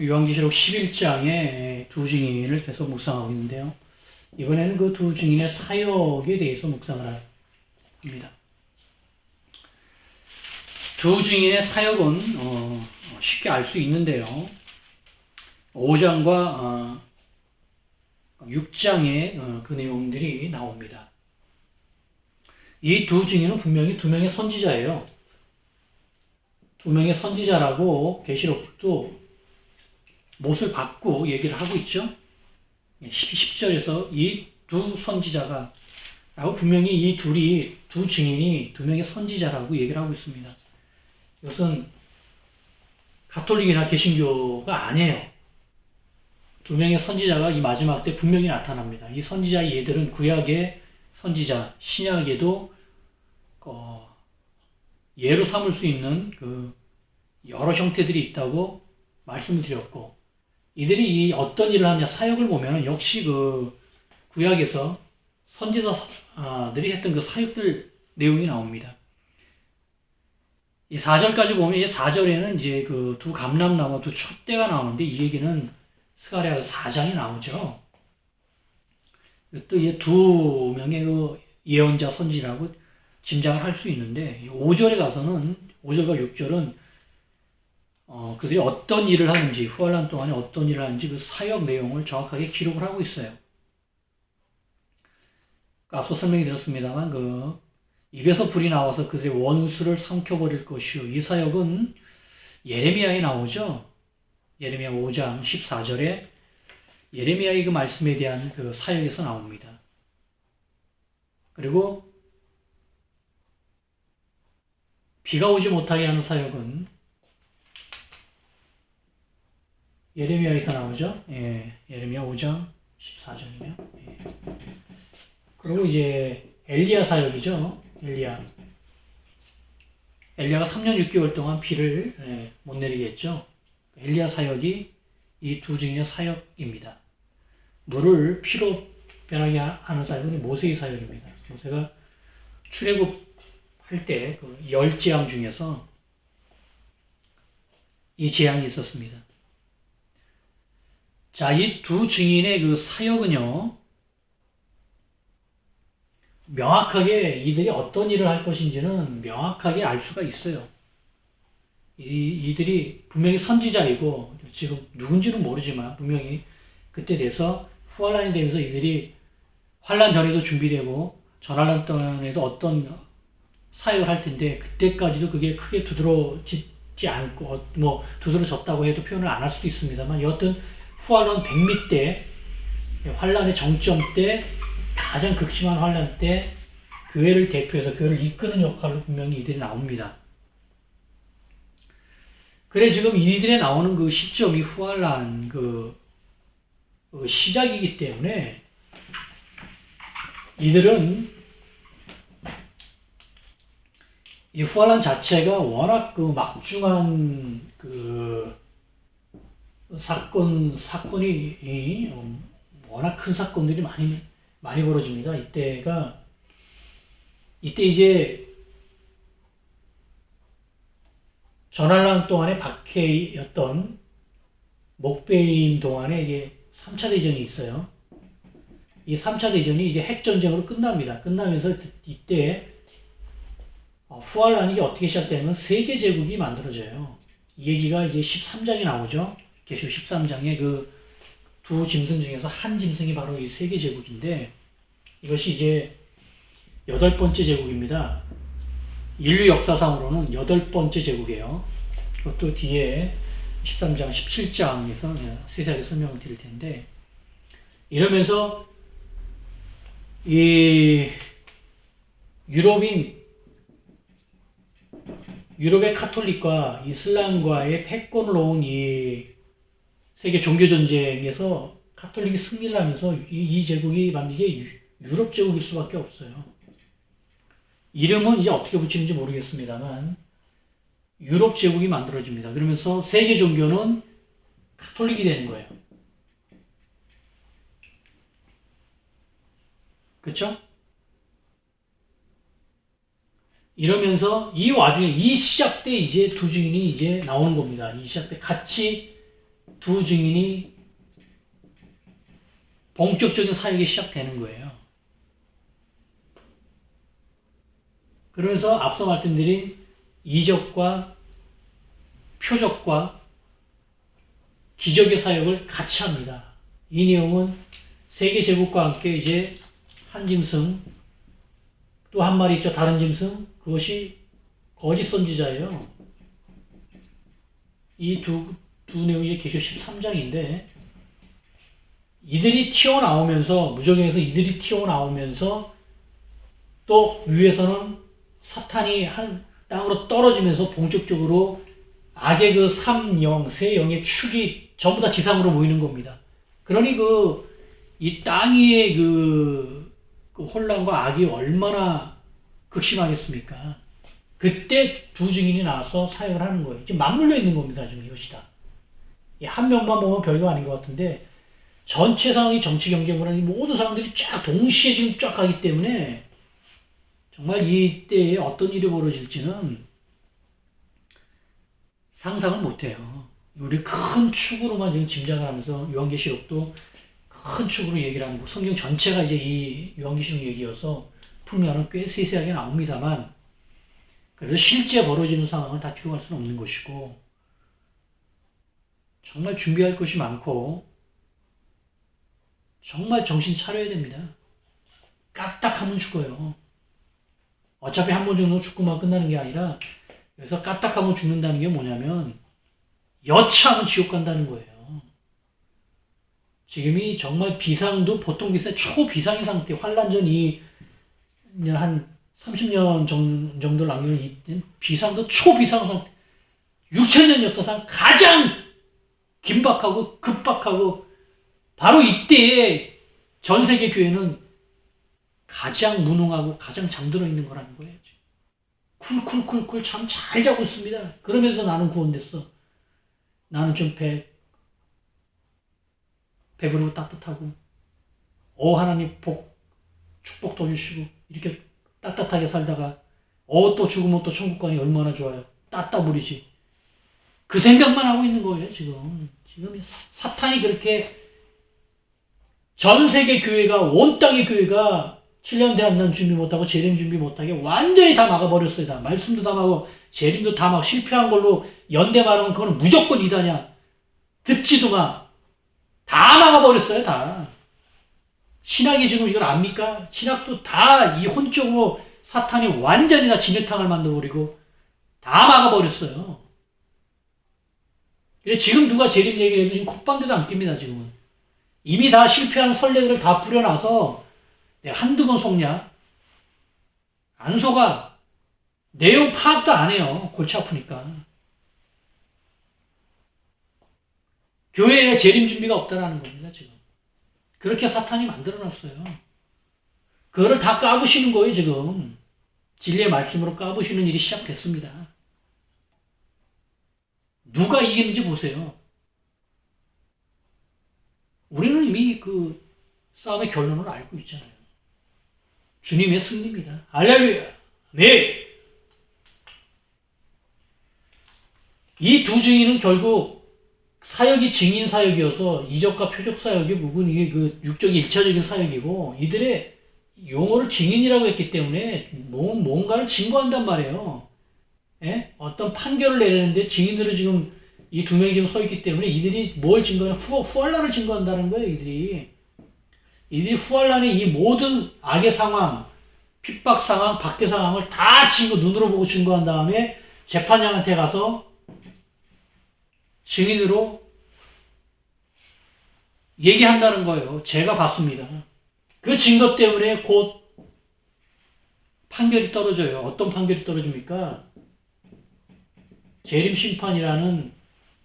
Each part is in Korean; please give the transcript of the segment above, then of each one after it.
요한계시록 11장의 두 증인을 계속 묵상하고 있는데요. 이번에는 그 두 증인의 사역에 대해서 묵상을 합니다. 두 증인의 사역은 쉽게 알 수 있는데요. 5장과 6장의 그 내용들이 나옵니다. 이 두 증인은 분명히 두 명의 선지자예요. 두 명의 선지자라고 계시록도 못을 받고 얘기를 하고 있죠. 10절에서 이 두 선지자가 라고 분명히 이 두 증인이 두 명의 선지자라고 얘기를 하고 있습니다. 이것은 가톨릭이나 개신교가 아니에요. 두 명의 선지자가 이 마지막 때 분명히 나타납니다. 이 선지자의 예들은 구약의 선지자, 신약에도 예로 삼을 수 있는 그 여러 형태들이 있다고 말씀을 드렸고, 이들이 이 어떤 일을 하냐 사역을 보면 역시 그 구약에서 선지자들이 했던 그 사역들 내용이 나옵니다. 이 4절까지 보면 이 4절에는 이제 그 두 감람나무 두 촛대가 나오는데 이 얘기는 스가랴 4장이 나오죠. 또 이 두 명의 그 예언자 선지라고 짐작을 할 수 있는데 5절에 가서는 5절과 6절은 그들이 어떤 일을 하는지, 후환란 동안에 어떤 일을 하는지 그 사역 내용을 정확하게 기록을 하고 있어요. 앞서 설명이 드렸습니다만 그 입에서 불이 나와서 그들의 원수를 삼켜버릴 것이요. 이 사역은 예레미야에 나오죠. 예레미야 5장 14절에 예레미야의 그 말씀에 대한 그 사역에서 나옵니다. 그리고 비가 오지 못하게 하는 사역은 예레미야에서 나오죠. 예, 예레미야 5장 14절이면. 예. 그리고 이제 엘리야 사역이죠. 엘리야가 3년 6개월 동안 비를 못 내리게 했죠. 엘리야 사역이 이 두 증인의 사역입니다. 물을 피로 변하게 하는 사역은 모세의 사역입니다. 모세가 출애굽할 때 그 10재앙 중에서 이 재앙이 있었습니다. 자, 이 두 증인의 그 사역은요, 명확하게 이들이 어떤 일을 할 것인지는 명확하게 알 수가 있어요. 이들이 분명히 선지자이고, 지금 누군지는 모르지만, 분명히 그때 돼서 후환란이 되면서 이들이 환란 전에도 준비되고, 전환란 동안에도 어떤 사역을 할 텐데, 그때까지도 그게 크게 두드러지지 않고, 두드러졌다고 해도 표현을 안 할 수도 있습니다만, 여하튼 후환란 백미 때, 환란의 정점 때, 가장 극심한 환란 때 교회를 대표해서 교회를 이끄는 역할로 분명히 이들이 나옵니다. 그래 지금 이들에 나오는 그 시점이 후환란 그 시작이기 때문에 이들은 이 후환란 자체가 워낙 그 막중한 그 사건이 워낙 큰 사건들이 많이 벌어집니다. 이때 이제 전환란 동안에 박해였던 목베임 동안에 이게 3차 대전이 있어요. 이 3차 대전이 이제 핵전쟁으로 끝납니다. 끝나면서 이때 후환란이 어떻게 시작되면 세계제국이 만들어져요. 이 얘기가 이제 13장에 나오죠. 계시록 13장에 그 두 짐승 중에서 한 짐승이 바로 이 세계제국인데 이것이 이제 8번째 제국입니다. 인류 역사상으로는 8번째 제국이에요. 그것도 뒤에 13장, 17장에서 세세하게 설명을 드릴 텐데 이러면서 이 유럽의 카톨릭과 이슬람과의 패권을 놓은 이 세계 종교전쟁에서 카톨릭이 승리를 하면서 이 제국이 만든 게 유럽 제국일 수밖에 없어요. 이름은 이제 어떻게 붙이는지 모르겠습니다만 유럽 제국이 만들어집니다. 그러면서 세계 종교는 카톨릭이 되는 거예요. 그렇죠? 이러면서 이 와중에 이 시작 때 이제 두 증인이 이제 나오는 겁니다. 이 시작 때 같이 두 증인이 본격적인 사역이 시작되는 거예요. 그러면서 앞서 말씀드린 이적과 표적과 기적의 사역을 같이 합니다. 이 내용은 세계 제국과 함께 이제 한 짐승, 또 한 마리 있죠. 다른 짐승. 그것이 거짓 선지자예요. 이 두 내용이 계시록 13장인데 이들이 튀어나오면서 무적행에서 이들이 튀어나오면서 또 위에서는 사탄이 한 땅으로 떨어지면서 본격적으로 악의 그 삼영, 세 영의 축이 전부 다 지상으로 모이는 겁니다. 그러니 이 땅 위의 그 혼란과 악이 얼마나 극심하겠습니까? 그때 두 증인이 나와서 사역을 하는 거예요. 지금 맞물려 있는 겁니다. 지금 이것이 다. 한 면만 보면 별거 아닌 것 같은데 전체 상황이 정치, 경제, 문화 모든 상황들이 쫙 동시에 지금 쫙 가기 때문에 정말 이때에 어떤 일이 벌어질지는 상상을 못해요. 우리 큰 축으로만 지금 짐작을 하면서 요한계시록도 큰 축으로 얘기를 하는 거, 성경 전체가 이제 이 요한계시록 얘기여서 풀면은 꽤 세세하게 나옵니다만 그래도 실제 벌어지는 상황은 다 기록할 수는 없는 것이고 정말 준비할 것이 많고 정말 정신 차려야 됩니다. 까딱하면 죽어요. 어차피 한 번 정도 죽고만 끝나는 게 아니라 여기서 까딱하면 죽는다는 게 뭐냐면 여차하면 지옥 간다는 거예요. 지금이 정말 비상도 보통 비상, 초비상의 상태, 환란전 한 30년 정도 남겨놓은 이 비상도 초비상 상태, 6천년 역사상 가장 긴박하고 급박하고 바로 이때에 전 세계 교회는 가장 무능하고 가장 잠들어 있는 거라는 거예요. 쿨쿨쿨쿨 잠 잘 자고 있습니다. 그러면서 나는 구원됐어. 나는 좀 배부르고 따뜻하고 하나님 축복 더 주시고 이렇게 따뜻하게 살다가 또 죽으면 또 천국 가니 얼마나 좋아요. 따따부리지. 그 생각만 하고 있는 거예요. 지금 사탄이 그렇게 전 세계 교회가 온 땅의 교회가 7년 대한난 준비 못하고 재림 준비 못하게 완전히 다 막아버렸어요. 다 말씀도 다 막고 재림도 다 막 실패한 걸로 연대 말하면 그거는 무조건 이다냐. 듣지도 마. 다 막아버렸어요. 다. 신학이 지금 이걸 압니까? 신학도 다 이 혼적으로 사탄이 완전히 다 진흙탕을 만들어버리고 다 막아버렸어요. 그래 지금 누가 재림 얘기를 해도 지금 콧방대도 안 낍니다. 지금은. 이미 다 실패한 선례들을 다 뿌려놔서 내가 한두 번 속냐? 안 속아. 내용 파악도 안 해요. 골치 아프니까. 교회에 재림 준비가 없다라는 겁니다. 지금. 그렇게 사탄이 만들어놨어요. 그거를 다 까부시는 거예요. 지금. 진리의 말씀으로 까부시는 일이 시작됐습니다. 누가 이기는지 보세요. 우리는 이미 그 싸움의 결론을 알고 있잖아요. 주님의 승리입니다. 할렐루야. 네. 이 두 증인은 결국 사역이 증인 사역이어서 이적과 표적 사역이 묵은 이게 그 육적인 1차적인 사역이고 이들의 용어를 증인이라고 했기 때문에 뭔가를 증거한단 말이에요. 예? 어떤 판결을 내리는데 증인으로 지금 이 두 명이 지금 서 있기 때문에 이들이 뭘 증거하냐 후환란을 증거한다는 거예요. 이들이 후환란의 이 모든 악의 상황, 핍박 상황, 박해 상황을 다 눈으로 보고 증거한 다음에 재판장한테 가서 증인으로 얘기한다는 거예요. 제가 봤습니다. 그 증거 때문에 곧 판결이 떨어져요. 어떤 판결이 떨어집니까? 재림 심판이라는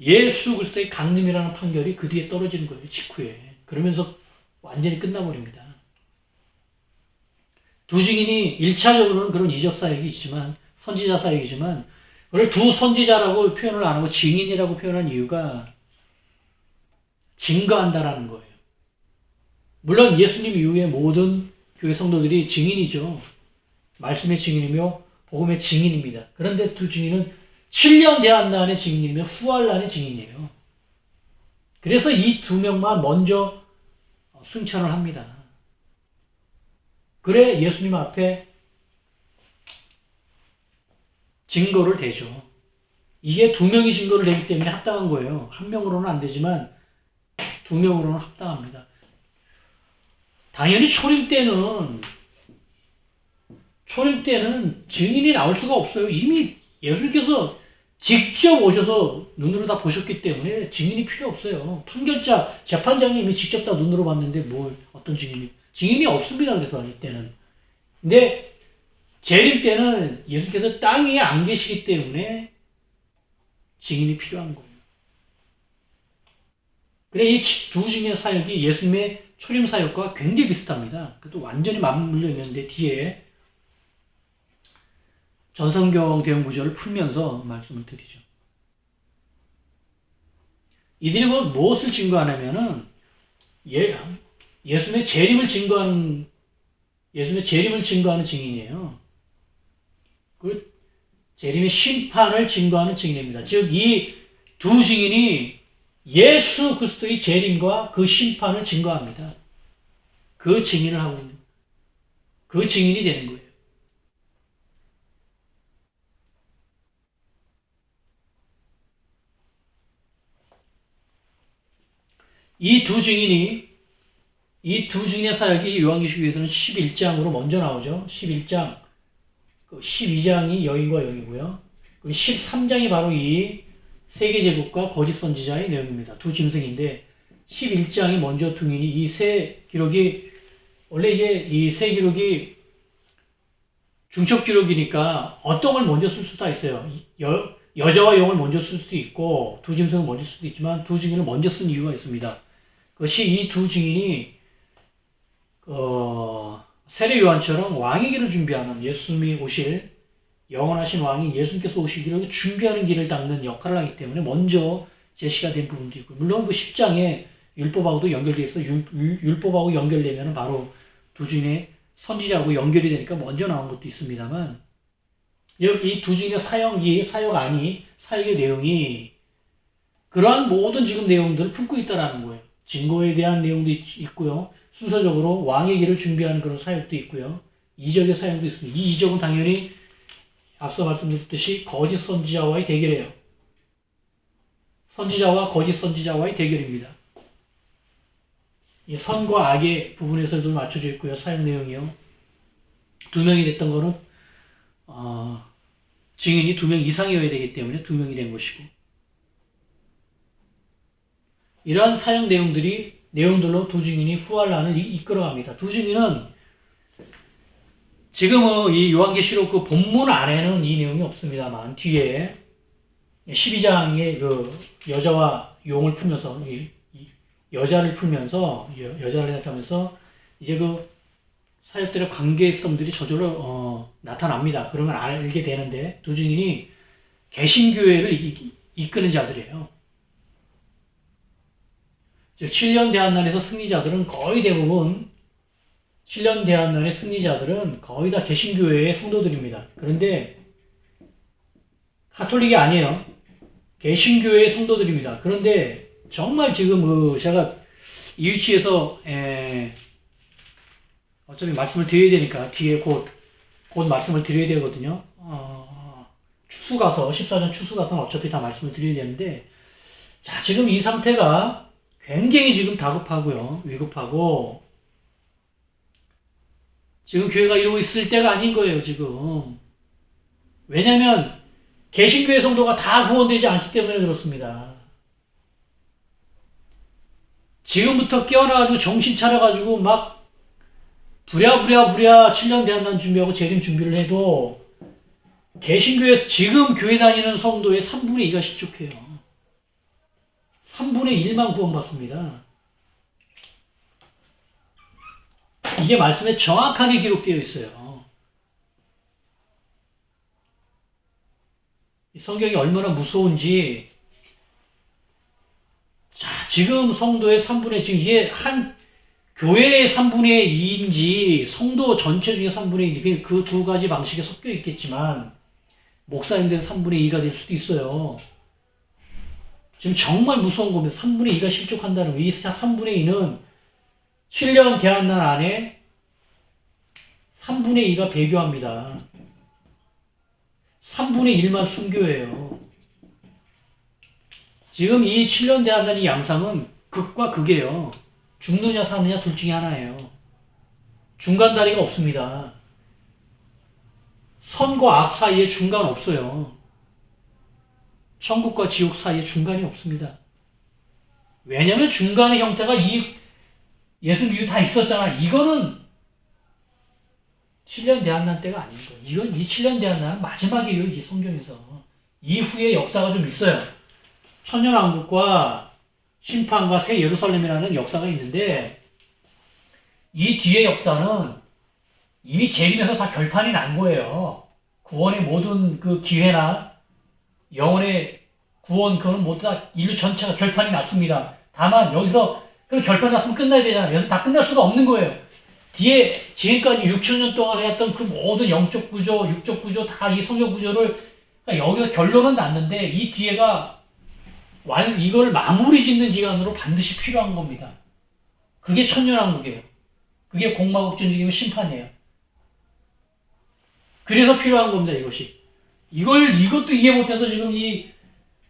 예수 그리스도의 강림이라는 판결이 그 뒤에 떨어지는 거예요. 직후에. 그러면서 완전히 끝나버립니다. 두 증인이 1차적으로는 그런 이적 사역이 있지만 선지자 사역이지만 그걸 두 선지자라고 표현을 안 하고 증인이라고 표현한 이유가 증거한다라는 거예요. 물론 예수님 이후에 모든 교회 성도들이 증인이죠. 말씀의 증인이며 복음의 증인입니다. 그런데 두 증인은 7년 대한난의 증인이며 후환란의 증인이에요. 그래서 이 두 명만 먼저 승천을 합니다. 그래 예수님 앞에 증거를 대죠. 이게 두 명이 증거를 대기 때문에 합당한 거예요. 한 명으로는 안 되지만 두 명으로는 합당합니다. 당연히 초림 때는 증인이 나올 수가 없어요. 이미 예수님께서 직접 오셔서 눈으로 다 보셨기 때문에 증인이 필요 없어요. 판결자, 재판장이 이미 직접 다 눈으로 봤는데 어떤 증인이 없습니다. 그래서 이때는. 근데 재림 때는 예수님께서 땅 위에 안 계시기 때문에 증인이 필요한 거예요. 그래 이 두 증인의 사역이 예수님의 초림 사역과 굉장히 비슷합니다. 그것도 완전히 맞물려 있는데 뒤에 전성경 대응 구절을 풀면서 말씀을 드리죠. 이들이 무엇을 증거하냐면은 예수님의 재림을 증거하는 증인이에요. 그 재림의 심판을 증거하는 증인입니다. 즉 이 두 증인이 예수 그리스도의 재림과 그 심판을 증거합니다. 그 증인을 하고 있는 그 증인이 되는 거예요. 이 두 증인의 사역이 요한계시록에서는 11장으로 먼저 나오죠. 11장, 12장이 여인과 영이고요. 13장이 바로 이 세계제국과 거짓 선지자의 내용입니다. 두 짐승인데 11장이 먼저 등인이 이 세 기록이 원래 이게 이 세 기록이 중첩 기록이니까 어떤 걸 먼저 쓸 수도 있어요. 여자와 영을 먼저 쓸 수도 있고 두 짐승을 먼저 쓸 수도 있지만 두 증인을 먼저 쓴 이유가 있습니다. 그것이 이 두 증인이 세례 요한처럼 왕의 길을 준비하는 예수님이 오실 영원하신 왕이 예수님께서 오실 길을 준비하는 길을 닦는 역할을 하기 때문에 먼저 제시가 된 부분도 있고 물론 그 10장에 율법하고도 연결되어 있어 율법하고 연결되면 바로 두 증인의 선지자하고 연결이 되니까 먼저 나온 것도 있습니다만 이 두 증인의 사역의 내용이 그러한 모든 지금 내용들을 품고 있다라는 거예요. 증거에 대한 내용도 있고요. 순서적으로 왕의 길을 준비하는 그런 사역도 있고요. 이적의 사역도 있습니다. 이 이적은 당연히 앞서 말씀드렸듯이 거짓 선지자와의 대결이에요. 선지자와 거짓 선지자와의 대결입니다. 이 선과 악의 부분에서도 맞춰져 있고요. 사역 내용이요. 두 명이 됐던 거는 증인이 두 명 이상이어야 되기 때문에 두 명이 된 것이고 이러한 사역 내용들로 두 증인이 후환란을 이끌어갑니다. 두 증인은 지금 이 요한계시록 그 본문 안에는 이 내용이 없습니다만 뒤에 12장의 그 여자와 용을 풀면서 여자를 나타내면서 이제 그 사역들의 관계성들이 저절로 나타납니다. 그러면 알게 되는데 두 증인이 개신교회를 이끄는 자들이에요. 즉 7년 대환란에서 승리자들은 거의 대부분 7년 대환란의 승리자들은 거의 다 개신교회의 성도들입니다. 그런데 가톨릭이 아니에요. 개신교회의 성도들입니다. 그런데 정말 지금 제가 이 위치에서 어차피 말씀을 드려야 되니까 뒤에 곧 말씀을 드려야 되거든요. 추수가서 14년 추수가서는 어차피 다 말씀을 드려야 되는데 자 지금 이 상태가 굉장히 지금 다급하고요. 위급하고 지금 교회가 이러고 있을 때가 아닌 거예요. 지금. 왜냐하면 개신교회 성도가 다 구원되지 않기 때문에 그렇습니다. 지금부터 깨어나가지고 정신 차려가지고 막 부랴 7년 대한난 준비하고 재림 준비를 해도 개신교회에서 지금 교회 다니는 성도의 3분의 2가 실족해요. 3분의 1만 구원받습니다. 이게 말씀에 정확하게 기록되어 있어요. 이 성경이 얼마나 무서운지 자 지금 성도의 3분의 지금 이게 한 교회의 3분의 2인지 성도 전체 중에 3분의 2인지 그 두 가지 방식이 섞여 있겠지만 목사님들의 3분의 2가 될 수도 있어요. 지금 정말 무서운 겁니다. 3분의 2가 실족한다는 거. 이 3분의 2는 7년 대한날 안에 3분의 2가 배교합니다. 3분의 1만 순교예요. 지금 이 7년 대한날 이 양상은 극과 극이에요. 죽느냐 사느냐 둘 중에 하나예요. 중간 다리가 없습니다. 선과 악 사이에 중간 없어요. 천국과 지옥 사이에 중간이 없습니다. 왜냐면 중간의 형태가 이 예수님 이후 다 있었잖아. 이거는 7년 대한난 때가 아닌 거예요. 이건 이 7년 대한난은 마지막이에요. 이 성경에서. 이후에 역사가 좀 있어요. 천년왕국과 심판과 새 예루살렘이라는 역사가 있는데 이 뒤의 역사는 이미 재림에서 다 결판이 난 거예요. 구원의 모든 그 기회나 영혼의 구원 그건 모두 다 인류 전체가 결판이 났습니다. 다만 여기서 그럼 결판 났으면 끝나야 되잖아요. 여기서 다 끝날 수가 없는 거예요. 뒤에 지금까지 6천년 동안 해왔던 그 모든 영적 구조, 육적 구조 다 이 성경 구조를 그러니까 여기서 결론은 났는데 이 뒤에가 이걸 마무리 짓는 기간으로 반드시 필요한 겁니다. 그게 천년왕국이에요. 그게 공마국전쟁이면 심판이에요. 그래서 필요한 겁니다, 이것이. 이것도 이해 못해서 지금 이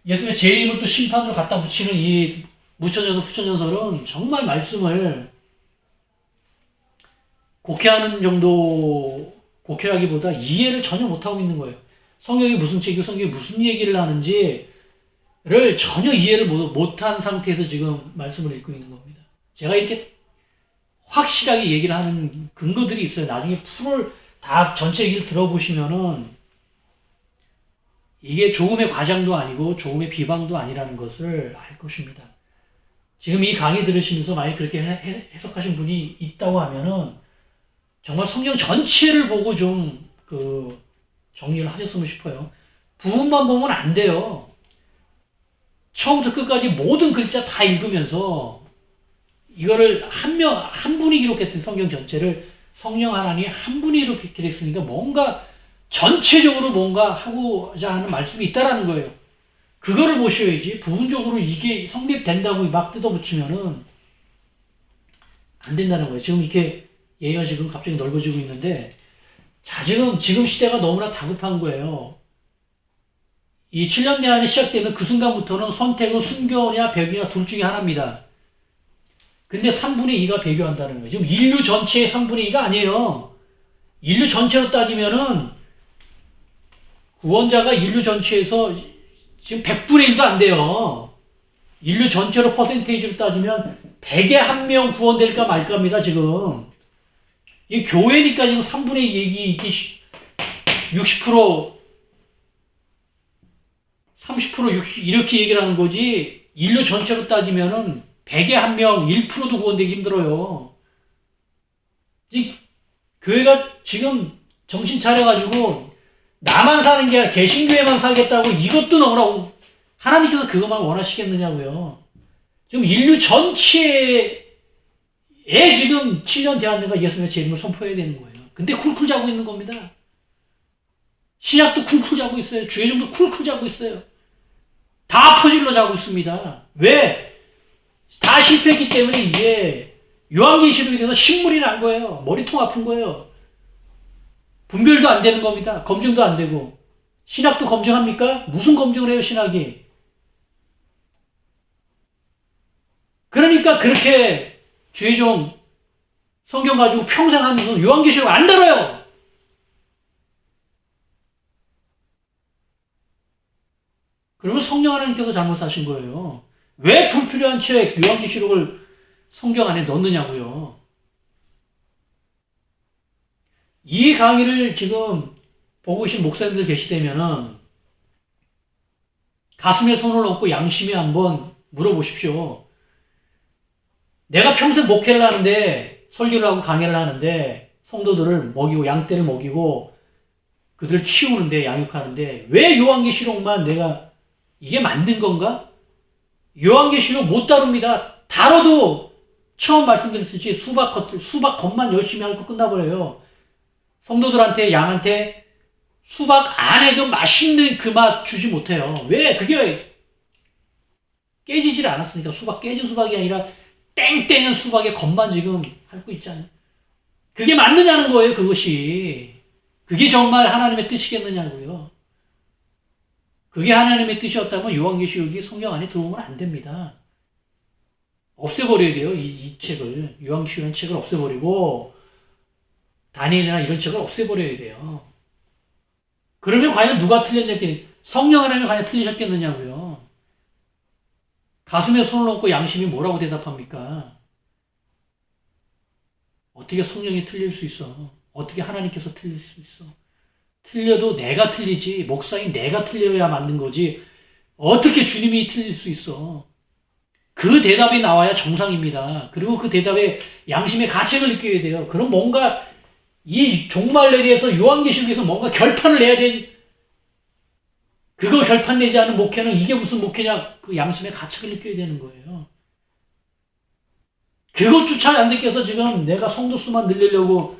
예수님의 재림을 또 심판으로 갖다 붙이는 이 무천전설, 후천전설은 정말 말씀을 곡해하는 정도, 곡해라기보다 이해를 전혀 못하고 있는 거예요. 성경이 무슨 책이고 성경이 무슨 얘기를 하는지를 전혀 이해를 못한 상태에서 지금 말씀을 읽고 있는 겁니다. 제가 이렇게 확실하게 얘기를 하는 근거들이 있어요. 나중에 풀을 다 전체 얘기를 들어보시면은 이게 조금의 과장도 아니고 조금의 비방도 아니라는 것을 알 것입니다. 지금 이 강의 들으시면서 만약 그렇게 해석하신 분이 있다고 하면은 정말 성경 전체를 보고 좀 정리를 하셨으면 싶어요. 부분만 보면 안 돼요. 처음부터 끝까지 모든 글자 다 읽으면서 이거를 한 분이 기록했으니 성경 전체를 성령 하나님 한 분이 이렇게 기록했으니까 뭔가 전체적으로 뭔가 하고자 하는 말씀이 있다라는 거예요. 그거를 보셔야지 부분적으로 이게 성립된다고 막 뜯어붙이면은 안 된다는 거예요. 지금 이렇게 얘가 지금 갑자기 넓어지고 있는데 자 지금 시대가 너무나 다급한 거예요. 이 7년 내한이 시작되면 그 순간부터는 선택은 순교냐 배교냐 둘 중에 하나입니다. 근데 3분의 2가 배교한다는 거예요. 지금 인류 전체의 3분의 2가 아니에요. 인류 전체로 따지면은 구원자가 인류 전체에서 지금 100분의 1도 안 돼요. 인류 전체로 퍼센테이지로 따지면 100에 1명 구원될까 말까입니다, 지금. 이 교회니까 지금 3분의 2 얘기, 이게 60%, 30%, 60, 이렇게 얘기를 하는 거지, 인류 전체로 따지면은 100에 1명, 1%도 구원되기 힘들어요. 이 교회가 지금 정신 차려가지고 나만 사는 게 아니라 개신교회만 살겠다고 이것도 너무나 하나님께서 그것만 원하시겠느냐고요. 지금 인류 전체에 지금 7년 대한민국가 예수님의 재림을 선포해야 되는 거예요. 근데 쿨쿨 자고 있는 겁니다. 신약도 쿨쿨 자고 있어요. 주의종도 쿨쿨 자고 있어요. 다 퍼질러 자고 있습니다. 왜? 다 실패했기 때문에 이제 요한계시록에 대해서 신물이 난 거예요. 머리통 아픈 거예요. 분별도 안 되는 겁니다. 검증도 안 되고. 신학도 검증합니까? 무슨 검증을 해요, 신학이? 그러니까 그렇게 주의종 성경 가지고 평생 하면서 요한계시록 안 달아요. 그러면 성령 하나님께서 잘못하신 거예요. 왜 불필요한 책 요한계시록을 성경 안에 넣느냐고요. 이 강의를 지금 보고 계신 목사님들 계시다면은 가슴에 손을 얹고 양심에 한번 물어보십시오. 내가 평생 목회를 하는데 설교를 하고 강의를 하는데 성도들을 먹이고 양떼를 먹이고 그들을 키우는데 양육하는데 왜 요한계시록만 내가 이게 만든 건가? 요한계시록 못 다룹니다. 다뤄도 처음 말씀드렸듯이 수박 겉만 열심히 하고 끝나버려요. 성도들한테 양한테 수박 안에도 맛있는 그 맛 주지 못해요. 왜? 그게 깨지질 않았으니까. 수박 깨진 수박이 아니라 땡땡은 수박의 겉만 지금 핥고 있잖아요. 그게 맞느냐는 거예요, 그것이. 그게 정말 하나님의 뜻이겠느냐고요. 그게 하나님의 뜻이었다면 요한계시록이 성경 안에 들어오면 안 됩니다. 없애버려야 돼요, 이 책을. 요한계시록이라는 책을 없애버리고 다니엘이나 이런 책을 없애버려야 돼요. 그러면 과연 누가 틀렸냐겠니? 성령 하나님이 과연 틀리셨겠느냐고요. 가슴에 손을 얹고 양심이 뭐라고 대답합니까? 어떻게 성령이 틀릴 수 있어? 어떻게 하나님께서 틀릴 수 있어? 틀려도 내가 틀리지, 목사인 내가 틀려야 맞는 거지, 어떻게 주님이 틀릴 수 있어? 그 대답이 나와야 정상입니다. 그리고 그 대답에 양심의 가책을 느껴야 돼요. 그럼 뭔가 이 종말에 대해서 요한계시록에서 뭔가 결판을 내야 되지. 그거 결판내지 않은 목회는 이게 무슨 목회냐? 그 양심의 가책을 느껴야 되는 거예요. 그것조차 안 느껴서 지금 내가 성도 수만 늘리려고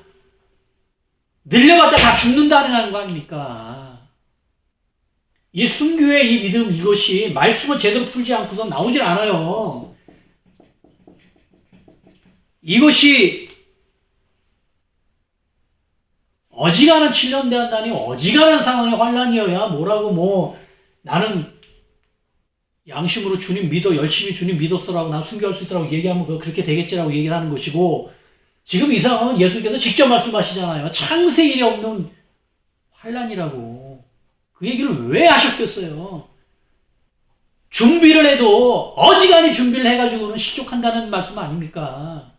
늘려봤자 다 죽는다는 거 아닙니까? 이 순교의 이 믿음, 이것이 말씀을 제대로 풀지 않고서 나오질 않아요. 이것이 어지간한 7년 대한다니 어지간한 상황의 환란이어야 뭐라고 나는 양심으로 주님 믿어, 열심히 주님 믿었어라고 난 순교할 수 있더라고 얘기하면 그렇게 되겠지라고 얘기를 하는 것이고, 지금 이 상황은 예수님께서 직접 말씀하시잖아요. 창세일에 없는 환란이라고. 그 얘기를 왜 하셨겠어요? 준비를 해도 어지간히 준비를 해가지고는 실족한다는 말씀 아닙니까?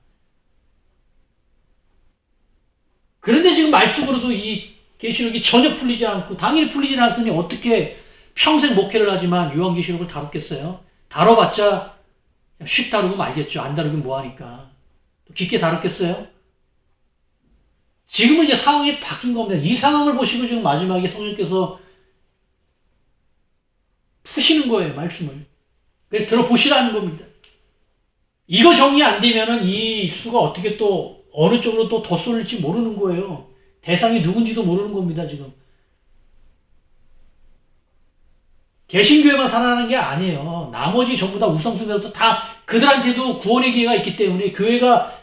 그런데 지금 말씀으로도 이 계시록이 전혀 풀리지 않고 당연히 풀리지 않았으니 어떻게 평생 목회를 하지만 요한계시록을 다뤘겠어요? 다뤄봤자 쉽 다루고 말겠죠. 안 다루긴 뭐하니까. 깊게 다뤘겠어요? 지금은 이제 상황이 바뀐 겁니다. 이 상황을 보시고 지금 마지막에 성령께서 푸시는 거예요, 말씀을. 그래서 들어보시라는 겁니다. 이거 정리 안 되면은 이 수가 어떻게 또 어느 쪽으로 또 더 쏠릴지 모르는 거예요. 대상이 누군지도 모르는 겁니다, 지금. 개신교회만 살아나는 게 아니에요. 나머지 전부 다 우상숭배부터 다 그들한테도 구원의 기회가 있기 때문에 교회가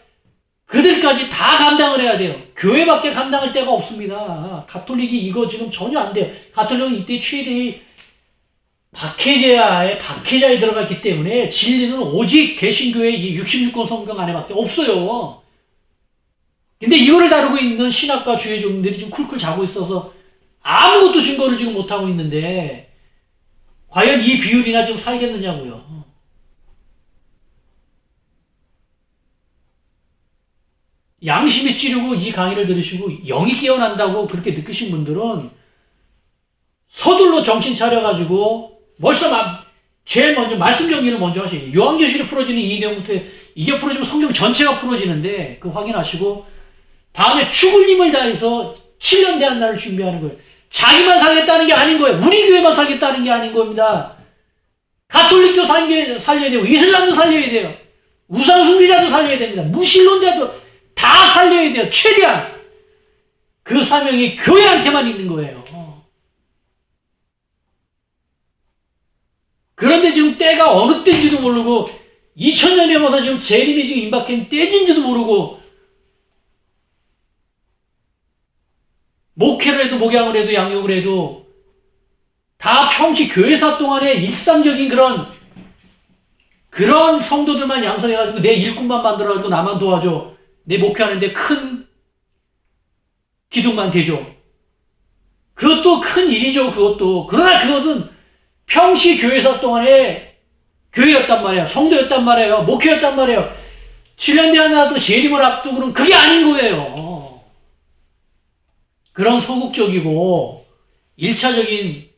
그들까지 다 감당을 해야 돼요. 교회밖에 감당할 데가 없습니다. 가톨릭이 이거 지금 전혀 안 돼요. 가톨릭은 이때 최대의 박해자에 들어가 있기 때문에 진리는 오직 개신교의 이 66권 성경 안에밖에 없어요. 근데 이거를 다루고 있는 신학과 주의 종들이 지금 쿨쿨 자고 있어서 아무것도 증거를 지금 못하고 있는데 과연 이 비율이나 지금 살겠느냐고요. 양심이 찌르고 이 강의를 들으시고 영이 깨어난다고 그렇게 느끼신 분들은 서둘러 정신 차려가지고 벌써 제일 먼저 말씀 정리를 먼저 하셔요. 요한계시록이 풀어지는 이 내용부터 이게 풀어지면 성경 전체가 풀어지는데 그 확인하시고 다음에 죽을 힘을 다해서 7년 대한 날을 준비하는 거예요. 자기만 살겠다는 게 아닌 거예요. 우리 교회만 살겠다는 게 아닌 겁니다. 가톨릭도 살려야 되고 이슬람도 살려야 돼요. 우상숭배자도 살려야 됩니다. 무신론자도 다 살려야 돼요. 최대한. 그 사명이 교회한테만 있는 거예요. 그런데 지금 때가 어느 때인지도 모르고 2000년이 넘어서 지금 재림이 지금 임박한 때인지도 모르고 목회를 해도 목양을 해도 양육을 해도 다 평시 교회사 동안에 일상적인 그런 성도들만 양성해가지고 내 일꾼만 만들어가지고 나만 도와줘. 내 목회하는데 큰 기둥만 대줘. 그것도 큰 일이죠. 그것도. 그러나 그것은 평시 교회사 동안에 교회였단 말이에요. 성도였단 말이에요. 목회였단 말이에요. 7년 뒤 하나도 재림을 앞두고는 그게 아닌 거예요. 그런 소극적이고 1차적인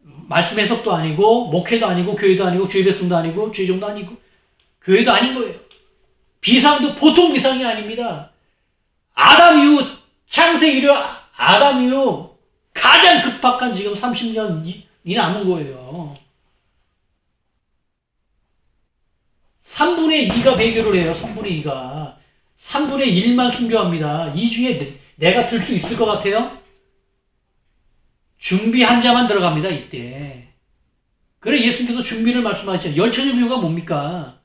말씀 해석도 아니고 목회도 아니고 교회도 아니고 주의 백성도 아니고 주의종도 아니고 교회도 아닌 거예요. 비상도 보통 비상이 아닙니다. 아담 이후 창세 이래 아담 이후 가장 급박한 지금 30년이 남은 거예요. 3분의 2가 배교를 해요. 3분의 2가. 3분의 1만 순교합니다. 이 중에 내가 들 수 있을 것 같아요? 준비 한 자만 들어갑니다. 이때. 그래 예수님께서 준비를 말씀하시죠. 열처녀 비유가 뭡니까?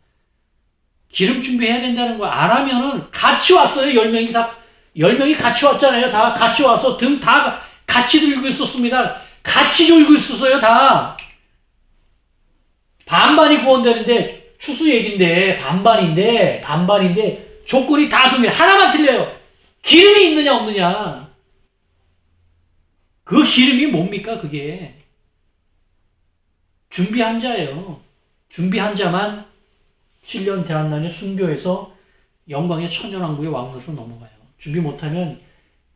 기름 준비해야 된다는 거 안 하면은 같이 왔어요. 10명이 다 10명이 같이 왔잖아요. 다 같이 와서 등 다 같이 들고 있었습니다. 같이 졸고 있었어요. 다 반반이 구원되는데 추수 얘긴데 반반인데 조건이 다 동일해. 하나만 틀려요. 기름이 있느냐 없느냐. 그 기름이 뭡니까 그게. 준비한 자예요. 준비한 자만 7년 대한난의 순교에서 영광의 천년왕국의 왕으로 넘어가요. 준비 못하면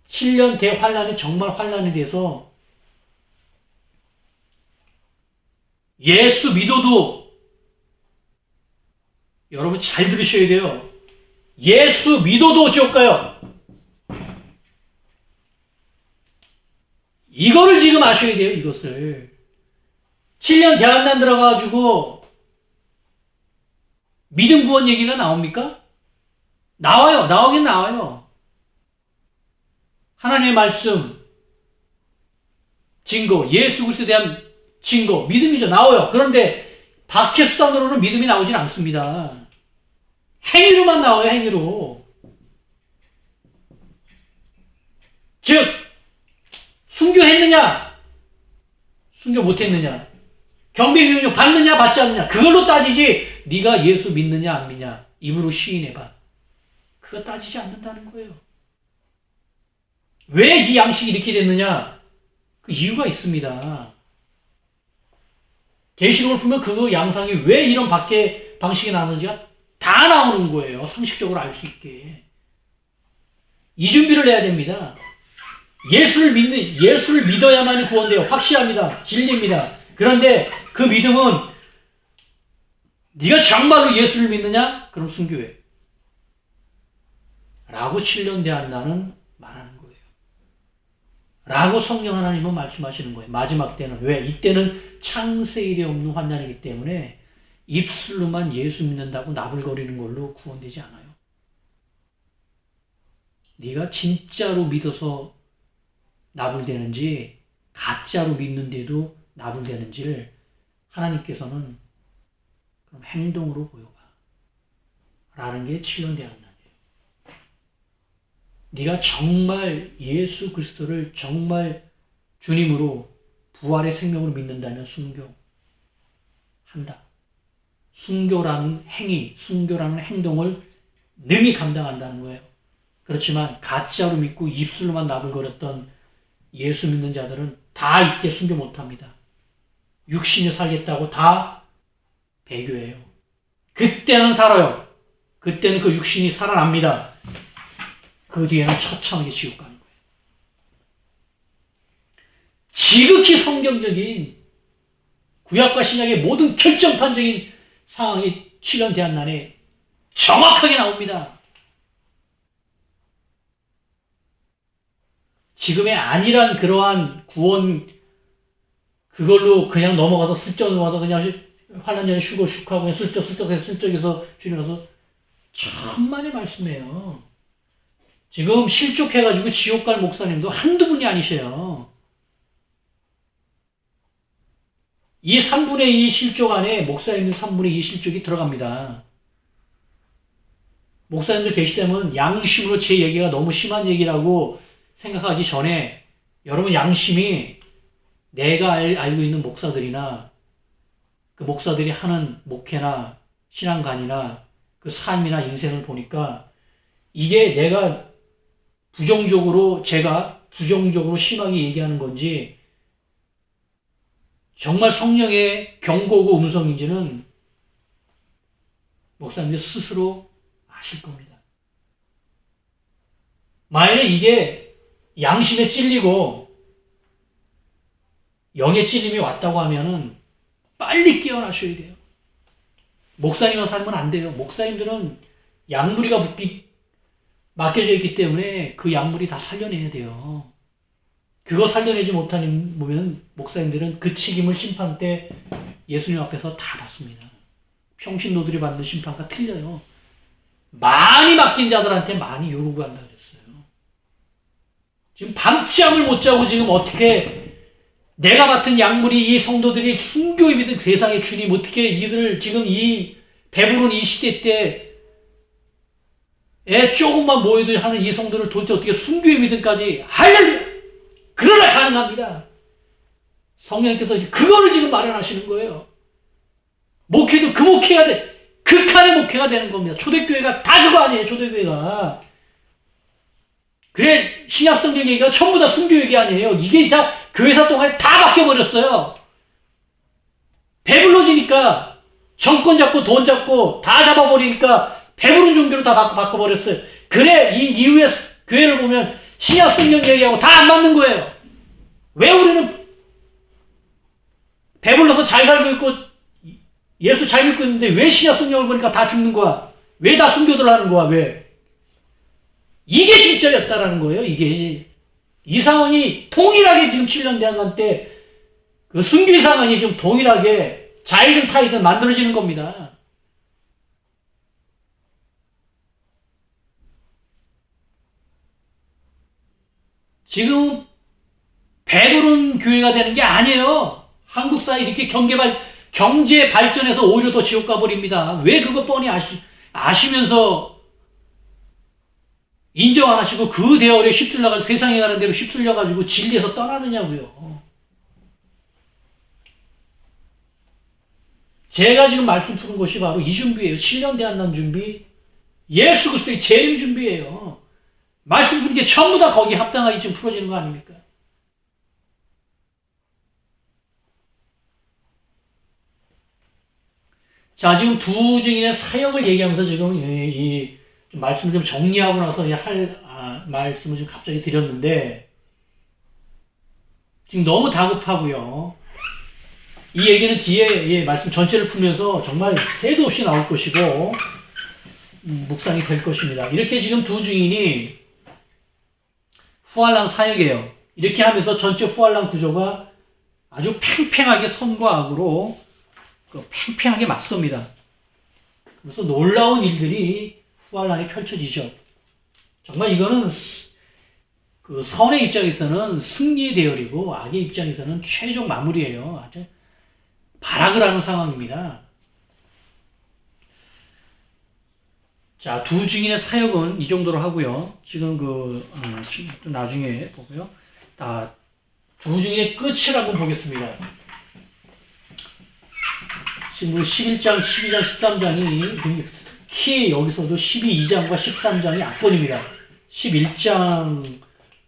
7년 대환란이 정말 환란이 돼서 예수 믿어도 여러분 잘 들으셔야 돼요. 예수 믿어도 지옥 가요. 이거를 지금 아셔야 돼요. 이것을. 7년 대환란 들어가가지고 믿음 구원 얘기가 나옵니까? 나와요. 나오긴 나와요. 하나님의 말씀, 증거, 예수 그리스도에 대한 증거, 믿음이죠. 나와요. 그런데 박해 수단으로는 믿음이 나오진 않습니다. 행위로만 나와요. 행위로. 즉 순교했느냐, 순교 못했느냐, 경배교육 받느냐 받지 않느냐 그걸로 따지지 네가 예수 믿느냐 안 믿냐 입으로 시인해봐. 그거 따지지 않는다는 거예요. 왜 이 양식이 이렇게 됐느냐? 그 이유가 있습니다. 계시록을 보면 그 양상이 왜 이런 밖에 방식이 나오는지가 다 나오는 거예요. 상식적으로 알 수 있게. 이 준비를 해야 됩니다. 예수를 믿어야만이 구원돼요. 확실합니다. 진리입니다. 그런데 그 믿음은 네가 정말로 예수를 믿느냐? 그럼 순교해. 라고 7년 대한나는 말하는 거예요. 라고 성령 하나님은 말씀하시는 거예요. 마지막 때는. 왜? 이때는 창세일에 없는 환난이기 때문에 입술로만 예수 믿는다고 나불거리는 걸로 구원되지 않아요. 네가 진짜로 믿어서 나불되는지 가짜로 믿는데도 나불되는지를 하나님께서는 그럼 행동으로 보여봐. 라는 게 7년 대한난이에요. 네가 정말 예수 그리스도를 정말 주님으로 부활의 생명으로 믿는다면 순교한다. 순교라는 행위, 순교라는 행동을 능히 감당한다는 거예요. 그렇지만 가짜로 믿고 입술로만 나불거렸던 예수 믿는 자들은 다 이때 순교 못합니다. 육신이 살겠다고 다 배교해요. 그때는 살아요. 그때는 그 육신이 살아납니다. 그 뒤에는 처참하게 지옥 가는 거예요. 지극히 성경적인 구약과 신약의 모든 결정판적인 상황이 7년 대한난에 정확하게 나옵니다. 지금의 안일한 그러한 구원 그걸로 그냥 넘어가서 슬쩍 넘어가서 그냥 환난 전에 쉬고 슉하고 그냥 슬쩍해서 주님 가서 천만의 말씀이에요. 지금 실족해가지고 지옥 갈 목사님도 한두 분이 아니셔요. 이 3분의 2 실족 안에 목사님들 3분의 2 실족이 들어갑니다. 목사님들 계시다면 양심으로 제 얘기가 너무 심한 얘기라고 생각하기 전에 여러분 양심이 내가 알고 있는 목사들이나 그 목사들이 하는 목회나 신앙관이나 그 삶이나 인생을 보니까 이게 제가 부정적으로 심하게 얘기하는 건지 정말 성령의 경고고 음성인지는 목사님들 스스로 아실 겁니다. 만약에 이게 양심에 찔리고 영의 찔림이 왔다고 하면은 빨리 깨어나셔야 돼요. 목사님만 살면 안 돼요. 목사님들은 양무리가 맡겨져 있기 때문에 그 양무리 다 살려내야 돼요. 그거 살려내지 못하면 목사님들은 그 책임을 심판 때 예수님 앞에서 다 받습니다. 평신도들이 받는 심판과 틀려요. 많이 맡긴 자들한테 많이 요구한다 그랬어요. 지금 밤잠을 못 자고 지금 어떻게 내가 맡은 약물이 이 성도들이 순교의 믿음 세상의 주님 어떻게 이들을 지금 이 배부른 이 시대 때에 조금만 모여도 하는 이 성도를 도대체 어떻게 순교의 믿음까지 할렐루야! 그러나 가능합니다. 성령께서 그거를 지금 마련하시는 거예요. 목회도 그 목회가 극한의 목회가 되는 겁니다. 초대교회가 다 그거 아니에요. 초대교회가. 그래 신약성경 얘기가 전부 다 순교 얘기 아니에요. 이게 다 교회사 동안에 다 바뀌어버렸어요. 배불러지니까 정권 잡고 돈 잡고 다 잡아버리니까 배부른 종교로 다 바꿔버렸어요. 그래 이 이후에 교회를 보면 신약성경 얘기하고 다 안 맞는 거예요. 왜 우리는 배불러서 잘 살고 있고 예수 잘 믿고 있는데 왜 신약성경을 보니까 다 죽는 거야? 왜 다 순교들 하는 거야? 왜? 이게 진짜였다라는 거예요. 이게 이 상황이 통일하게 지금 7년 대한관 때 그 순교의 상황이 지금 동일하게 자이든 타이든 만들어지는 겁니다. 지금 배부른 교회가 되는 게 아니에요. 한국 사회 이렇게 경제 발전해서 오히려 더 지옥 가버립니다. 왜 그거 뻔히 아시면서 인정 안 하시고 그 대열에 휩쓸려가지고 세상에 가는 대로 휩쓸려가지고 진리에서 떠나느냐고요. 제가 지금 말씀 푸는 것이 바로 이 준비예요. 7년 대한난 준비, 예수 그리스도의 재림 준비예요. 말씀 푸는 게 전부 다 거기에 합당하게 지금 풀어지는 거 아닙니까? 자, 지금 두 증인의 사역을 얘기하면서 지금 이 말씀을 좀 정리하고 나서 말씀을 좀 갑자기 드렸는데, 지금 너무 다급하고요. 이 얘기는 뒤에 말씀 전체를 풀면서 정말 새도 없이 나올 것이고, 묵상이 될 것입니다. 이렇게 지금 두 증인이 후알란 사역이에요. 이렇게 하면서 전체 후알란 구조가 아주 팽팽하게 선과 악으로 팽팽하게 맞섭니다. 그래서 놀라운 일들이 후알란에 펼쳐지죠. 정말 이거는 그 선의 입장에서는 승리의 대열이고 악의 입장에서는 최종 마무리예요. 아주 발악을 하는 상황입니다. 자, 두 증인의 사역은 이 정도로 하고요. 지금 좀 나중에 보고요. 두 증인의 끝을 한번 보겠습니다. 지금 11장, 12장, 13장이 특히 여기서도 12장과 13장이 압권입니다. 11장,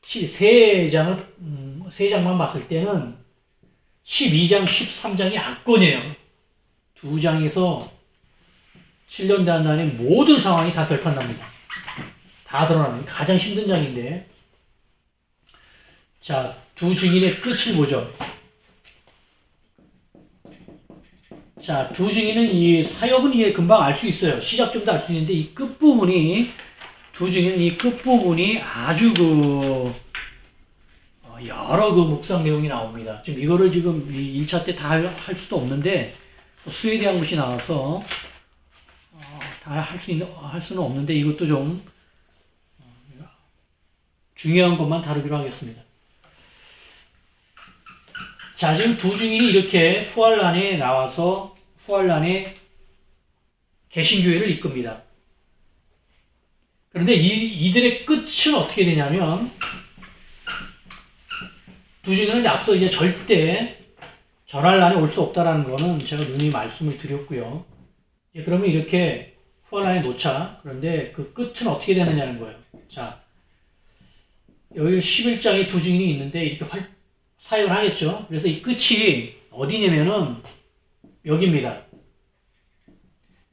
세 장만 봤을 때는 12장, 13장이 압권이에요. 두 장에서 7년 대한난의 모든 상황이 다 결판납니다. 다 드러납니다. 가장 힘든 장인데. 자, 두 증인의 끝을 보죠. 자, 두 증인은 이 사역은 이게 금방 알 수 있어요. 시작점도 알 수 있는데 이 끝부분이 두 증인은 이 끝부분이 아주 여러 묵상 내용이 나옵니다. 지금 이거를 지금 1차 때 다 할 수도 없는데 수에 대한 것이 나와서 다 할 수는 없는데 이것도 좀 중요한 것만 다루기로 하겠습니다. 자, 지금 두 증인이 이렇게 후알란에 나와서 후알란에 개신교회를 이끕니다. 그런데 이들의 끝은 어떻게 되냐면 두 증인은 앞서 이제 절대 전할 난에 올 수 없다라는 거는 제가 누누이 말씀을 드렸고요. 그러면 이렇게 후알란에 놓자. 그런데 그 끝은 어떻게 되느냐는 거예요. 자, 여기 11장에 두 증인이 있는데 이렇게 사역을 하겠죠. 그래서 이 끝이 어디냐면은 여기입니다.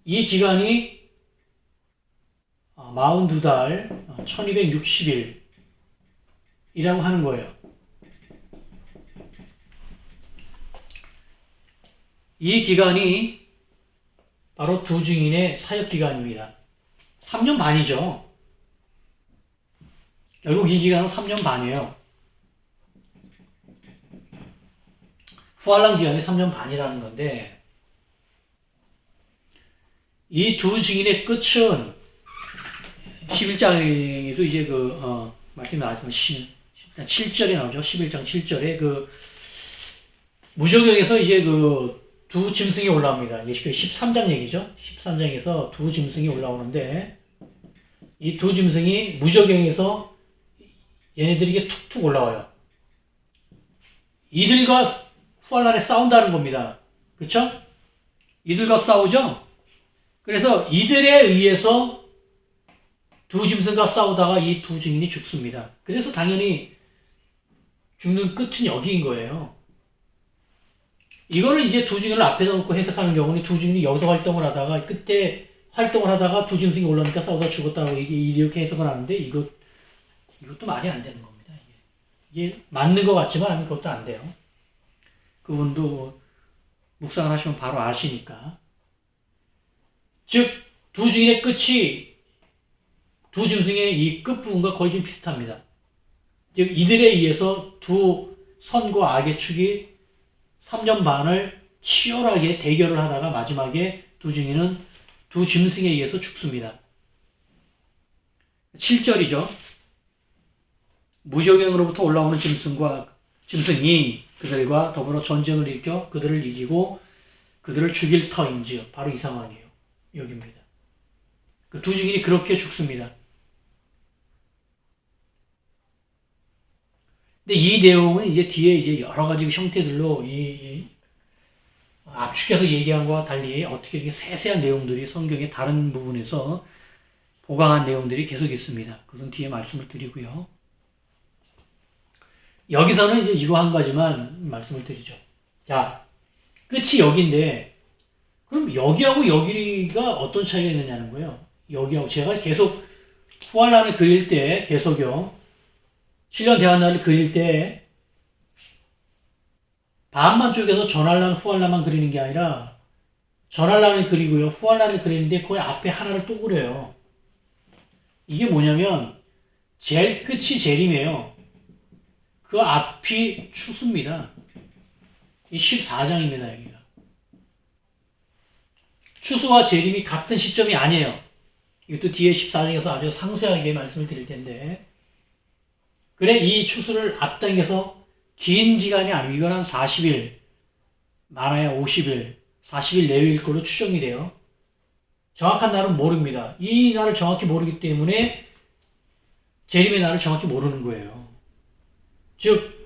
이 기간이 42달 1260일이라고 하는 거예요. 이 기간이 바로 두 증인의 사역 기간입니다. 3년 반이죠. 결국 이 기간은 3년 반이에요. 후알란 기간이 3년 반이라는 건데 이 두 증인의 끝은 11장에도 이제 말씀이 나왔지만 7절에 나오죠. 11장 7절에 무적용에서 이제 그 두 짐승이 올라옵니다. 이게 13장 얘기죠. 13장에서 두 짐승이 올라오는데 이 두 짐승이 무적용에서 얘네들이 이게 툭툭 올라와요. 이들과 후알란에 싸운다는 겁니다. 그렇죠? 이들과 싸우죠? 그래서 이들에 의해서 두 짐승과 싸우다가 이 두 증인이 죽습니다. 그래서 당연히 죽는 끝은 여기인 거예요. 이거를 이제 두 증인을 앞에다 놓고 해석하는 경우는 두 증인이 여기서 활동을 하다가 그때 활동을 하다가 두 짐승이 올라오니까 싸우다 죽었다고 이렇게 해석을 하는데 이것도 말이 안 되는 겁니다. 이게 맞는 것 같지만 그것도 안 돼요. 그분도 묵상을 하시면 바로 아시니까. 즉, 두 증인의 끝이 두 짐승의 이 끝부분과 거의 좀 비슷합니다. 즉, 이들에 의해서 두 선과 악의 축이 3년 반을 치열하게 대결을 하다가 마지막에 두 증인은 두 짐승에 의해서 죽습니다. 7절이죠. 무적행으로부터 올라오는 짐승이 그들과 더불어 전쟁을 일으켜 그들을 이기고 그들을 죽일 터인즉 바로 이 상황이에요. 여기입니다. 그 두 증인이 그렇게 죽습니다. 근데 이 내용은 이제 뒤에 이제 여러 가지 형태들로 압축해서 얘기한 것과 달리 어떻게 이렇게 세세한 내용들이 성경의 다른 부분에서 보강한 내용들이 계속 있습니다. 그것은 뒤에 말씀을 드리고요. 여기서는 이제 이거 한 가지만 말씀을 드리죠. 자, 끝이 여기인데, 그럼 여기하고 여기가 어떤 차이가 있느냐는 거예요. 여기하고 제가 계속 후알란을 그릴 때, 개석용 7년 대한날을 그릴 때 반만 쪽에서 전할란, 후알란만 그리는 게 아니라 전할란을 그리고요, 후알란을 그리는데 거의 앞에 하나를 또 그려요. 이게 뭐냐면 제일 끝이 재림이에요. 그 앞이 추수입니다. 이 14장입니다, 여기가. 추수와 재림이 같은 시점이 아니에요. 이것도 뒤에 14장에서 아주 상세하게 말씀을 드릴 텐데. 그래, 이 추수를 앞당겨서 긴 기간이 아니고, 이건 한 40일, 많아야 50일, 40일 내외일 걸로 추정이 돼요. 정확한 날은 모릅니다. 이 날을 정확히 모르기 때문에 재림의 날을 정확히 모르는 거예요. 즉,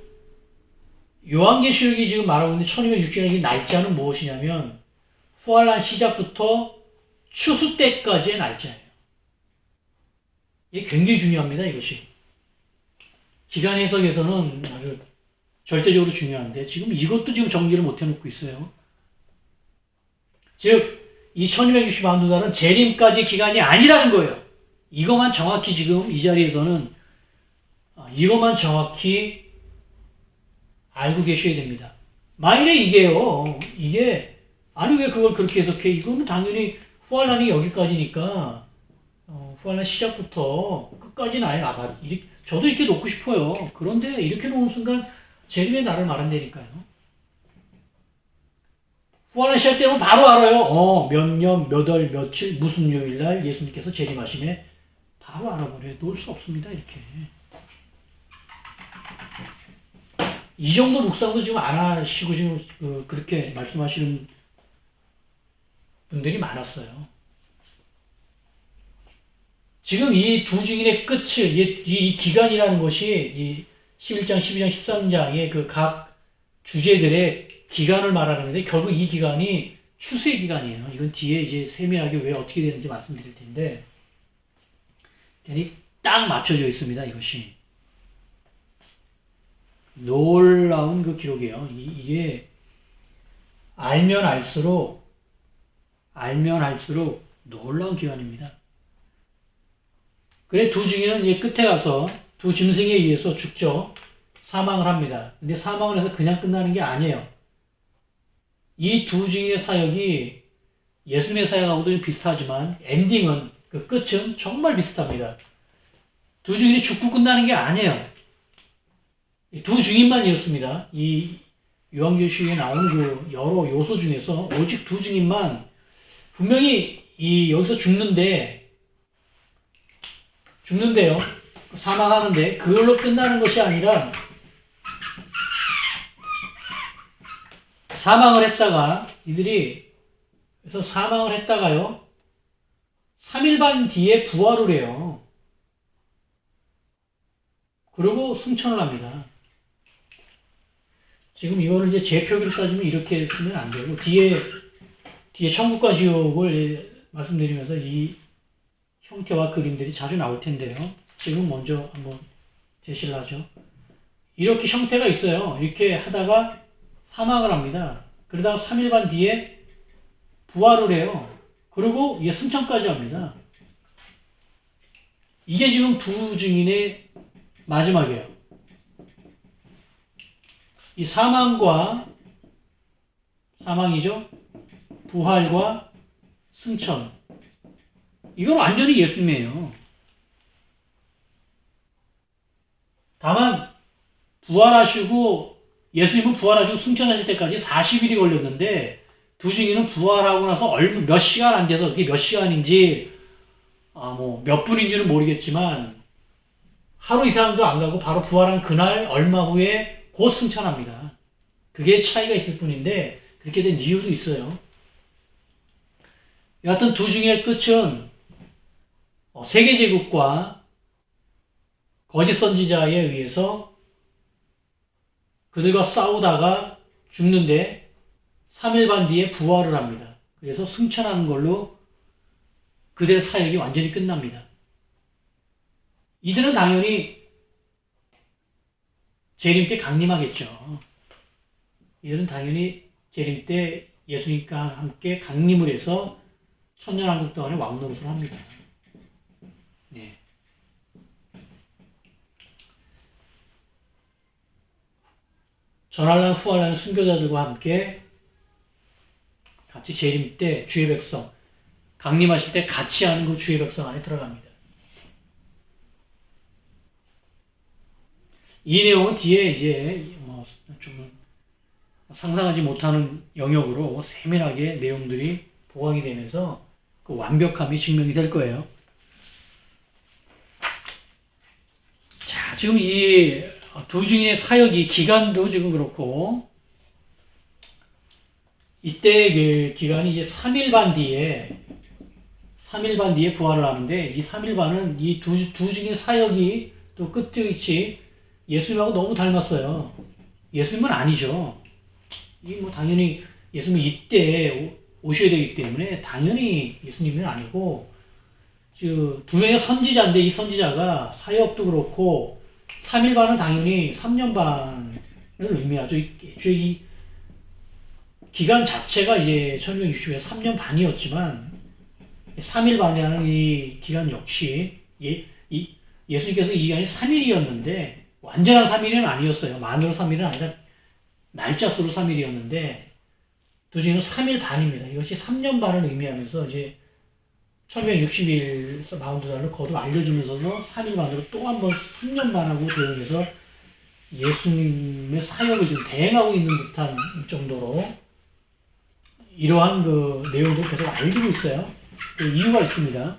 요한계시록이 지금 말하고 있는 1260년의 날짜는 무엇이냐면 후알란 시작부터 추수 때까지의 날짜예요. 이게 굉장히 중요합니다, 이것이. 기간 해석에서는 아주 절대적으로 중요한데 지금 이것도 지금 정리를 못 해놓고 있어요. 즉, 이 1260만두달은 재림까지 기간이 아니라는 거예요. 이것만 정확히 지금 이 자리에서는 이것만 정확히 알고 계셔야 됩니다. 만일에 이게 아니 왜 그걸 그렇게 해석해? 이거는 당연히 후알란이 여기까지니까 후알란 시작부터 끝까지는 아예 나가. 저도 이렇게 놓고 싶어요. 그런데 이렇게 놓은 순간 재림의 날을 말한다니까요. 후알란 시작되면 바로 알아요. 몇 년, 몇 월, 며칠, 무슨 요일날 예수님께서 재림하시네. 바로 알아버려요. 놓을 수 없습니다, 이렇게. 이 정도 묵상도 지금 안 하시고 지금 그렇게 말씀하시는 분들이 많았어요. 지금 이 두 증인의 끝을, 이 기간이라는 것이 이 11장, 12장, 13장의 그 각 주제들의 기간을 말하는데 결국 이 기간이 추수의 기간이에요. 이건 뒤에 이제 세밀하게 왜 어떻게 되는지 말씀드릴 텐데 딱 맞춰져 있습니다, 이것이. 놀라운 그 기록이에요. 이게 알면 알수록 놀라운 기간입니다. 그래, 두 증인은 이 끝에 가서 두 짐승에 의해서 죽죠. 사망을 합니다. 근데 사망을 해서 그냥 끝나는 게 아니에요. 이 두 증인의 사역이 예수님의 사역하고도 비슷하지만 엔딩은, 그 끝은 정말 비슷합니다. 두 증인이 죽고 끝나는 게 아니에요. 두 증인만 이렇습니다. 이 요한계시록에 나오는 그 여러 요소 중에서 오직 두 증인만 분명히 여기서 죽는데요. 사망하는데 그걸로 끝나는 것이 아니라 사망을 했다가 이들이 그래서 사망을 했다가요 3일 반 뒤에 부활을 해요. 그리고 승천을 합니다. 지금 이거를 이제 제 표기로 따지면 이렇게 쓰면 안 되고 뒤에 천국과 지옥을 말씀드리면서 이 형태와 그림들이 자주 나올 텐데요. 지금 먼저 한번 제시를 하죠. 이렇게 형태가 있어요. 이렇게 하다가 사망을 합니다. 그러다가 3일 반 뒤에 부활을 해요. 그리고 이게 승천까지 합니다. 이게 지금 두 증인의 마지막이에요. 이 사망이죠. 부활과 승천. 이건 완전히 예수님이에요. 다만 예수님은 부활하시고 승천하실 때까지 40일이 걸렸는데 두 증인은 부활하고 나서 몇 시간 안 돼서 그게 몇 시간인지 몇 분인지는 모르겠지만 하루 이상도 안 가고 바로 부활한 그날 얼마 후에 곧 승천합니다. 그게 차이가 있을 뿐인데 그렇게 된 이유도 있어요. 여하튼 두 증인의 끝은 세계제국과 거짓 선지자에 의해서 그들과 싸우다가 죽는데 3일 반 뒤에 부활을 합니다. 그래서 승천하는 걸로 그들의 사역이 완전히 끝납니다. 이들은 당연히 재림 때 강림하겠죠. 이들은 당연히 재림 때 예수님과 함께 강림을 해서 천년왕국 동안에 왕노릇을 합니다. 네. 전할란 후할란 순교자들과 함께 같이 재림 때 주의 백성 강림하실 때 같이 하는 그 주의 백성 안에 들어갑니다. 이 내용은 뒤에 이제 좀 상상하지 못하는 영역으로 세밀하게 내용들이 보강이 되면서 그 완벽함이 증명이 될 거예요. 자, 지금 이 두 증인의 사역이 기간도 지금 그렇고 이때 그 기간이 이제 3일 반 뒤에 부활을 하는데 이 3일 반은 이 두 증인 사역이 또 끝이 예수님하고 너무 닮았어요. 예수님은 아니죠. 이 당연히 예수님은 이때 오셔야 되기 때문에 당연히 예수님은 아니고 두 명의 선지자인데 이 선지자가 사역도 그렇고 3일 반은 당연히 3년 반을 의미하죠. 이 기간 자체가 이제 1960에서 3년 반이었지만 3일 반이라는 이 기간 역시 예수님께서 이 기간이 3일이었는데 완전한 3일은 아니었어요. 만으로 3일은 아니라 날짜 수로 3일이었는데 두 증인은 3일 반입니다. 이것이 3년 반을 의미하면서 이제 1960일 42살을 거듭 알려주면서도 3일 반으로 또 한 번 3년 반하고 대응해서 예수님의 사역을 지금 대행하고 있는 듯한 정도로 이러한 그 내용도 계속 알리고 있어요. 그 이유가 있습니다.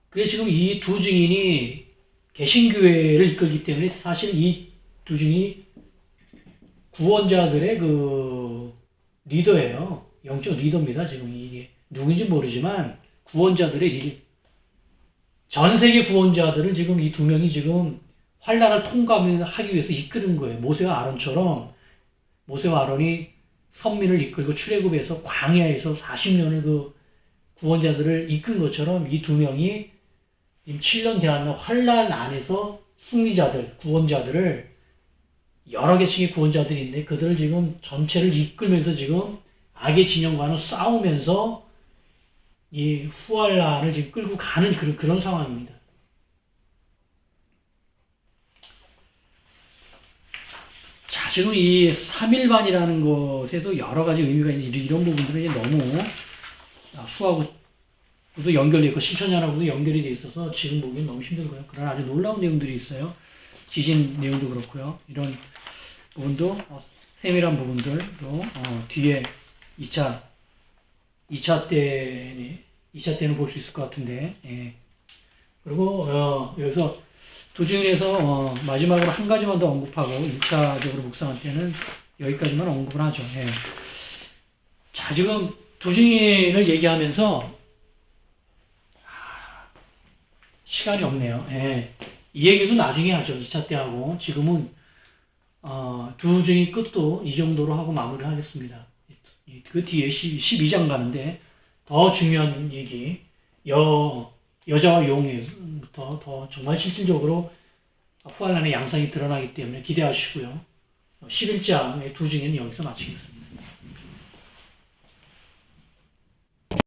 그래서 지금 이 두 증인이 개신교회를 이끌기 때문에 사실 이 두 증인이 구원자들의 그 리더예요. 영적 리더입니다. 지금 이게 누군지 모르지만 구원자들의 리더. 전 세계 구원자들을 지금 이 두 명이 지금 환란을 통과하기 위해서 이끄는 거예요. 모세와 아론처럼 모세와 아론이 선민을 이끌고 출애굽에서 광야에서 40년을 그 구원자들을 이끈 것처럼 이 두 명이 지금 7년 대한 환란 안에서 승리자들, 구원자들을 여러 개씩의 구원자들인데 그들을 지금 전체를 이끌면서 지금 악의 진영과는 싸우면서 이 후할란을 지금 끌고 가는 그런 상황입니다. 자, 지금 이 3일반이라는 것에도 여러 가지 의미가 있는 이런 부분들은 이제 너무 수하고도 연결되어 있고 실천하고도 연결이 되어 있어서 지금 보기엔 너무 힘들고요. 그러나 아주 놀라운 내용들이 있어요. 지진 내용도 그렇고요. 이런 부분도 세밀한 부분들도 뒤에 2차 때는 볼 수 있을 것 같은데, 예. 그리고 여기서 도중에서 마지막으로 한 가지만 더 언급하고 1차적으로 묵상할 때는 여기까지만 언급을 하죠. 예. 자, 지금 도중인을 얘기하면서 시간이 없네요. 예. 이 얘기도 나중에 하죠. 2차 때 하고 지금은 도중인 끝도 이 정도로 하고 마무리를 하겠습니다. 그 뒤에 12장 가는데 더 중요한 얘기 여자와 용에부터 더 정말 실질적으로 후알란의 양상이 드러나기 때문에 기대하시고요. 11장의 두 중에는 여기서 마치겠습니다.